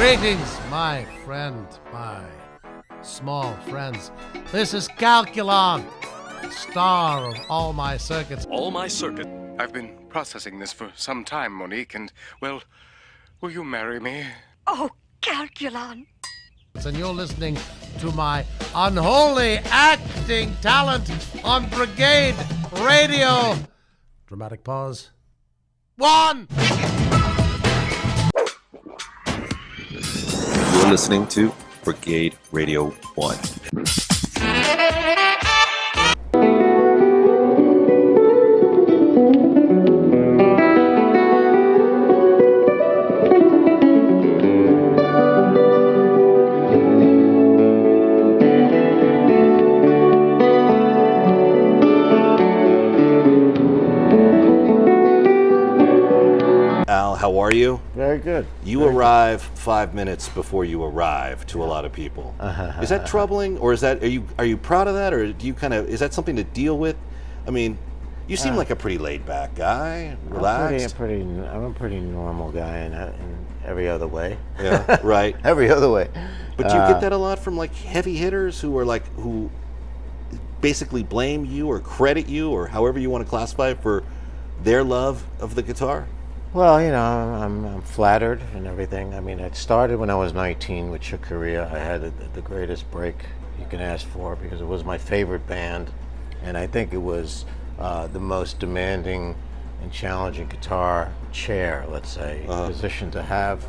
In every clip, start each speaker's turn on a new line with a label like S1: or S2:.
S1: Greetings, my friend, my small friends. This is Calculon, star of all my circuits.
S2: All my circuit.
S3: I've been processing this for some time, Monique, and, well, will you marry me?
S4: Oh, Calculon.
S1: And you're listening to my unholy acting talent on Brigade Radio. Dramatic pause. One!
S5: You're listening to Brigade-Radio-One.
S6: How are you?
S7: Very good.
S6: You arrive 5 minutes before you arrive to a lot of people. Is that troubling, or is that are you proud of that, or do you kind of is that something to deal with? I mean, you seem like a pretty laid back guy, relaxed.
S7: I'm a pretty normal guy in every other way.
S6: Yeah, right.
S7: Every other way.
S6: But do you get that a lot from like heavy hitters who basically blame you or credit you or however you want to classify it for their love of the guitar?
S7: Well, you know, I'm flattered and everything. I mean, it started when I was 19 with Chick Corea. I had the greatest break you can ask for because it was my favorite band, and I think it was the most demanding and challenging guitar chair, let's say, position to have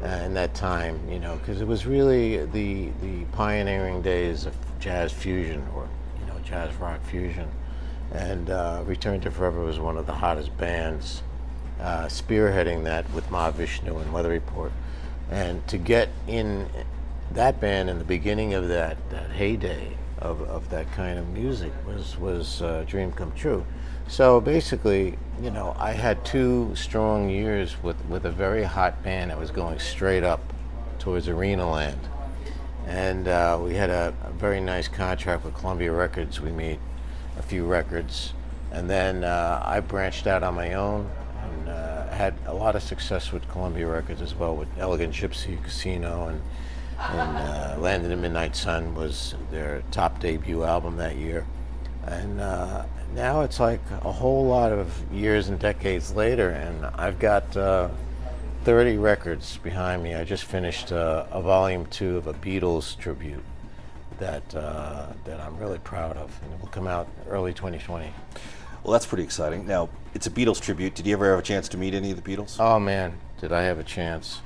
S7: in that time. You know, because it was really the pioneering days of jazz fusion, or jazz rock fusion, and Return to Forever was one of the hottest bands. Spearheading that with Mahavishnu and Weather Report, and to get in that band in the beginning of that heyday of that kind of music was a dream come true. So basically, I had 2 strong years with a very hot band that was going straight up towards arena land, and we had a very nice contract with Columbia Records. We made a few records, and then I branched out on my own. Had a lot of success with Columbia Records as well, with Elegant Gypsy, Casino, and Landed in Midnight Sun was their top debut album that year. And now it's like a whole lot of years and decades later, and I've got 30 records behind me. I just finished a volume 2 of a Beatles tribute that I'm really proud of, and it will come out early 2020.
S6: Well, that's pretty exciting. Now, it's a Beatles tribute. Did you ever have a chance to meet any of the Beatles?
S7: Oh, man, did I have a chance.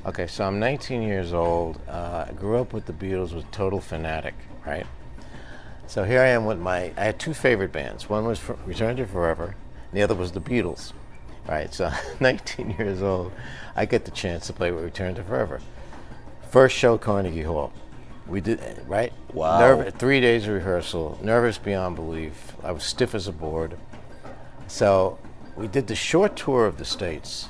S7: Okay, so I'm 19 years old. I grew up with the Beatles, was a total fanatic, right? So here I am with I had 2 favorite bands. One was Return to Forever, and the other was the Beatles, right? So 19 years old, I get the chance to play with Return to Forever. First show, Carnegie Hall. We did, right?
S6: Wow.
S7: 3 days of rehearsal, nervous beyond belief. I was stiff as a board. So we did the short tour of the States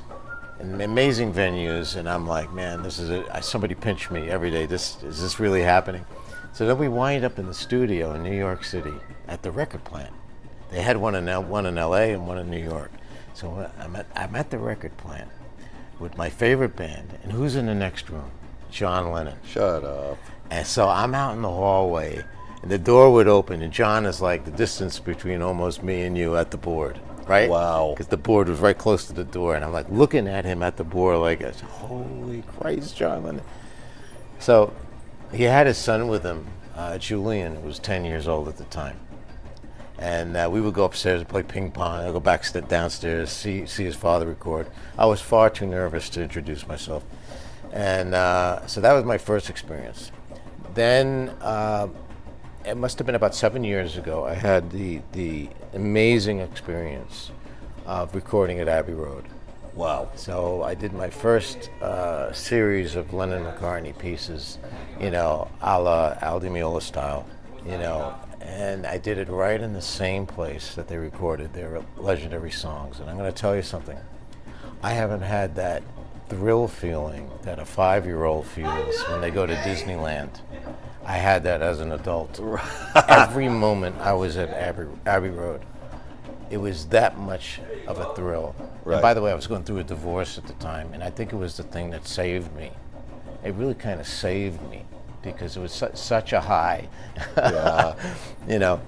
S7: in amazing venues, and I'm like, man, this is it. Somebody pinch me every day. Is this really happening? So then we wind up in the studio in New York City at the record plant. They had one in LA and one in New York. So I'm at the record plant with my favorite band, and who's in the next room? John Lennon.
S6: Shut up.
S7: And so I'm out in the hallway, and the door would open, and John is like the distance between almost me and you at the board, right?
S6: Wow.
S7: Because the board was right close to the door, and I'm like looking at him at the board like, holy Christ, John Lennon. So he had his son with him, Julian, who was 10 years old at the time. And we would go upstairs and play ping pong. I'd go downstairs, see his father record. I was far too nervous to introduce myself. And so that was my first experience. Then it must have been about 7 years ago, I had the amazing experience of recording at Abbey Road.
S6: Wow.
S7: So I did my first series of Lennon-McCartney pieces, a la Al Di Meola style, and I did it right in the same place that they recorded their legendary songs. And I'm going to tell you something. I haven't had that thrill feeling that a 5-year-old feels when they go to Disneyland. I had that as an adult. Every moment I was at Abbey Road, it was that much of a thrill.
S6: Right.
S7: And by the way, I was going through a divorce at the time, and I think it was the thing that saved me. it really kind of saved me because it was such a high,
S6: Yeah.
S7: you know.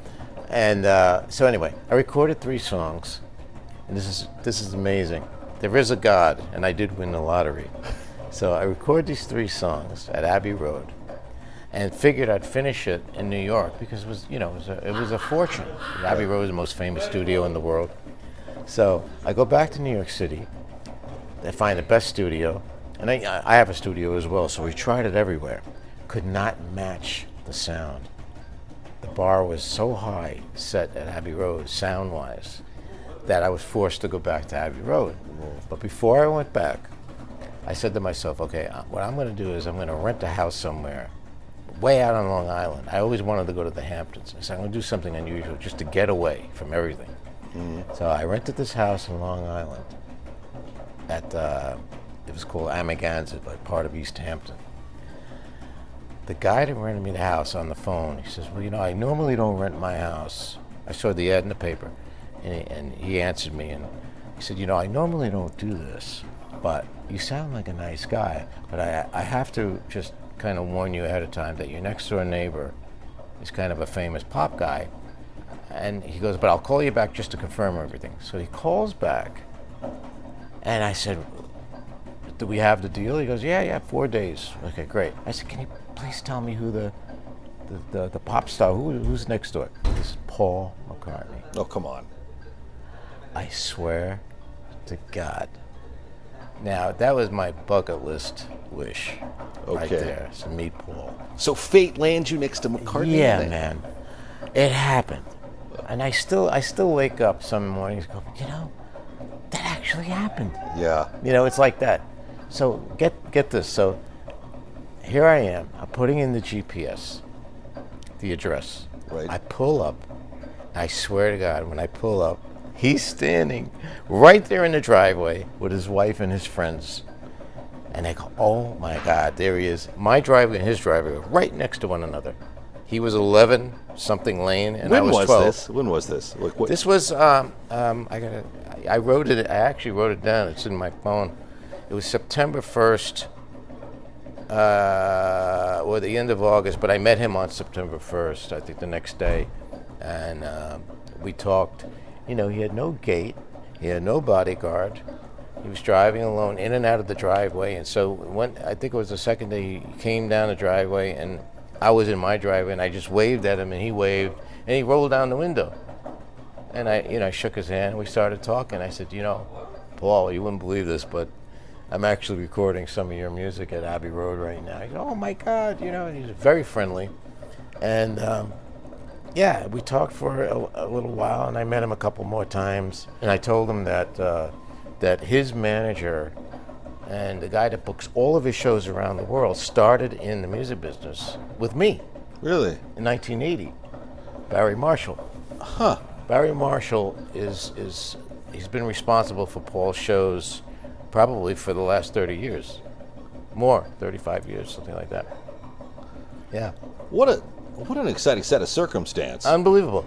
S7: And so anyway, I recorded 3 songs, and this is amazing. There is a God, and I did win the lottery. So I recorded these 3 songs at Abbey Road, and figured I'd finish it in New York because it was, you know, it was a fortune. Abbey Road is the most famous studio in the world. So I go back to New York City. I find the best studio, and I have a studio as well. So we tried it everywhere. Could not match the sound. The bar was so high set at Abbey Road, sound-wise, that I was forced to go back to Abbey Road. But before I went back, I said to myself, okay, what I'm going to do is I'm going to rent a house somewhere way out on Long Island. I always wanted to go to the Hamptons. I said, I'm going to do something unusual just to get away from everything. So I rented this house in Long Island at, it was called Amagansett, like part of East Hampton. The guy that rented me the house on the phone, he says, well, you know, I normally don't rent my house. I saw the ad in the paper, and he answered me, and he said, you know, I normally don't do this, but you sound like a nice guy, but I have to just kind of warn you ahead of time that your next door neighbor is kind of a famous pop guy. And he goes, but I'll call you back just to confirm everything. So he calls back, and I said, do we have the deal? He goes, yeah, 4 days. Okay, great. I said, can you please tell me who the pop star, who's next door? This is Paul McCartney.
S6: Oh, come on.
S7: I swear to God. Now, that was my bucket list wish right
S6: Okay.
S7: there, to meet Paul.
S6: So fate lands you next to McCartney?
S7: Yeah,
S6: then?
S7: man. It happened. And I still wake up some mornings and go, you know, that actually happened.
S6: Yeah.
S7: You know, it's like that. So get this. So here I am. I'm putting in the GPS, the address.
S6: Right.
S7: I pull up. I swear to God, when I pull up, he's standing right there in the driveway with his wife and his friends. And I go, oh my God, there he is. My driveway and his driveway were right next to one another. He was 11 something lane, and I was 12.
S6: When was this? Like what?
S7: This was I wrote it. I actually wrote it down. It's in my phone. It was September 1st, or the end of August. But I met him on September 1st. I think the next day, and we talked. You know, he had no gate. He had no bodyguard. He was driving alone in and out of the driveway. And so I think it was the second day, he came down the driveway, and I was in my driveway, and I just waved at him, and he waved, and he rolled down the window. And I shook his hand, and we started talking. I said, you know, Paul, you wouldn't believe this, but I'm actually recording some of your music at Abbey Road right now. He said, oh my God, you know, he's very friendly. And yeah, we talked for a little while, and I met him a couple more times. And I told him that his manager and the guy that books all of his shows around the world started in the music business with me.
S6: Really?
S7: In 1980, Barry Marshall.
S6: Huh.
S7: Barry Marshall he's been responsible for Paul's shows probably for the last 30 years. More, 35 years, something like that. Yeah.
S6: What an exciting set of circumstance.
S7: Unbelievable.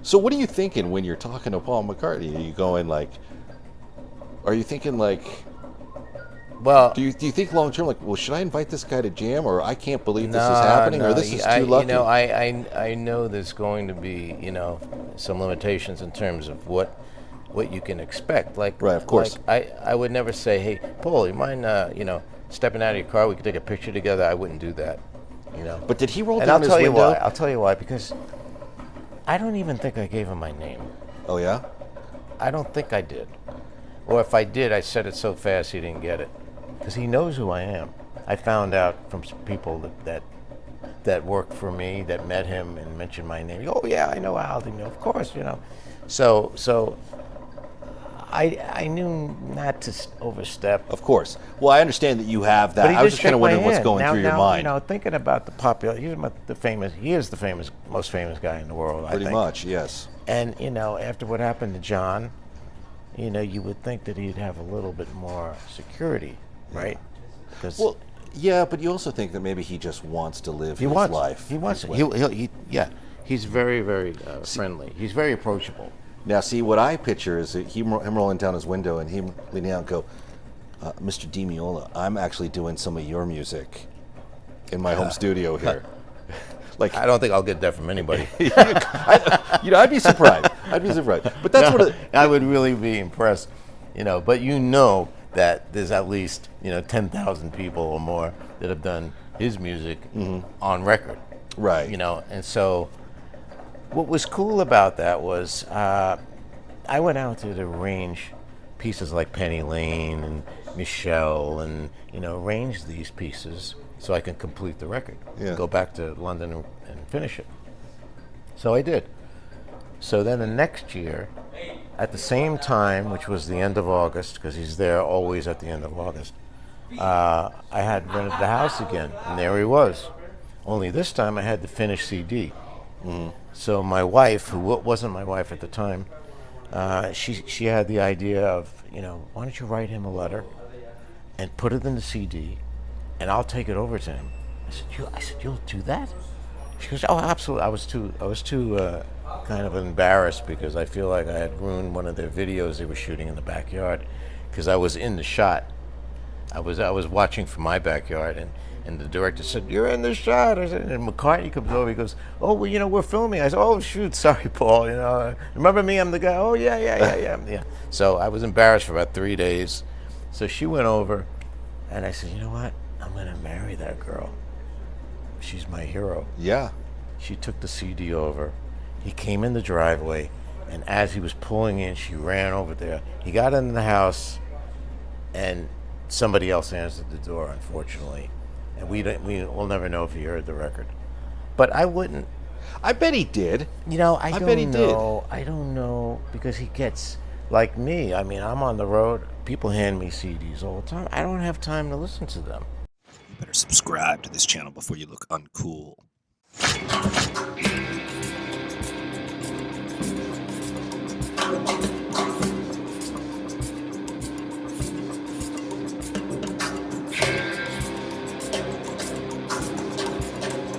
S6: So what are you thinking when you're talking to Paul McCartney? Are you going like, are you thinking like,
S7: well,
S6: do you think long term, like, well, should I invite this guy to jam, or I can't believe this is happening, or this is too lucky?
S7: You know, I know there's going to be, you know, some limitations in terms of what you can expect. Like,
S6: right, of course.
S7: Like I would never say, hey, Paul, you mind, you know, stepping out of your car? We could take a picture together. I wouldn't do that, you know.
S6: But did he roll
S7: and
S6: down his window?
S7: I'll tell you why. Because I don't even think I gave him my name.
S6: Oh yeah?
S7: I don't think I did. Or if I did, I said it so fast he didn't get it. Because he knows who I am. I found out from some people that worked for me, that met him and mentioned my name. Oh yeah, I know Al. You know, of course, you know. So I knew not to overstep.
S6: Of course. Well, I understand that you have that.
S7: But he
S6: I was
S7: did
S6: just kind of
S7: shake my
S6: wondering what's
S7: hand.
S6: going through your mind.
S7: You know, thinking about the popular, he is the most famous guy in the world.
S6: Pretty
S7: I think.
S6: much, yes.
S7: And you know, after what happened to John, you know, you would think that he'd have a little bit more security, right?
S6: Well, yeah, but you also think that maybe he just wants to live his life.
S7: He wants
S6: his
S7: it.
S6: way.
S7: Yeah. He's very, very friendly. He's very approachable.
S6: Now, see, what I picture is him rolling down his window and him leaning out and go, Mr. D. Meola, I'm actually doing some of your music in my home studio here. Like,
S7: I don't think I'll get that from anybody.
S6: I'd be surprised. But that's what
S7: I would really be impressed, But that there's at least 10,000 people or more that have done his music on record,
S6: right?
S7: And so what was cool about that was I went out to arrange pieces like Penny Lane and Michelle, and arrange these pieces so I can complete the record.
S6: Yeah.
S7: Go back to London and finish it. So I did. So then the next year, at the same time, which was the end of August, because he's there always at the end of August, I had rented the house again, and there he was. Only this time I had the finished CD. So my wife, who wasn't my wife at the time, she had the idea of, why don't you write him a letter and put it in the CD, and I'll take it over to him. I said, you'll do that? She goes, oh, absolutely. I was too kind of embarrassed because I feel like I had ruined one of their videos they were shooting in the backyard, because I was in the shot. I was watching from my backyard, and the director said, you're in the shot. I said, and McCartney comes over, he goes, oh, well, we're filming. I said, oh, shoot, sorry, Paul, remember me, I'm the guy. Oh, yeah. So I was embarrassed for about 3 days. So she went over, and I said, you know what? I'm going to marry that girl. She's my hero.
S6: Yeah.
S7: She took the CD over. He came in the driveway, and as he was pulling in, she ran over there. He got in the house, and somebody else answered the door, unfortunately. And we'll never know if he heard the record. But I wouldn't.
S6: I bet he did.
S7: I bet he did. I don't know, because he gets, like me. I mean, I'm on the road. People hand me CDs all the time. I don't have time to listen to them.
S5: You better subscribe to this channel before you look uncool.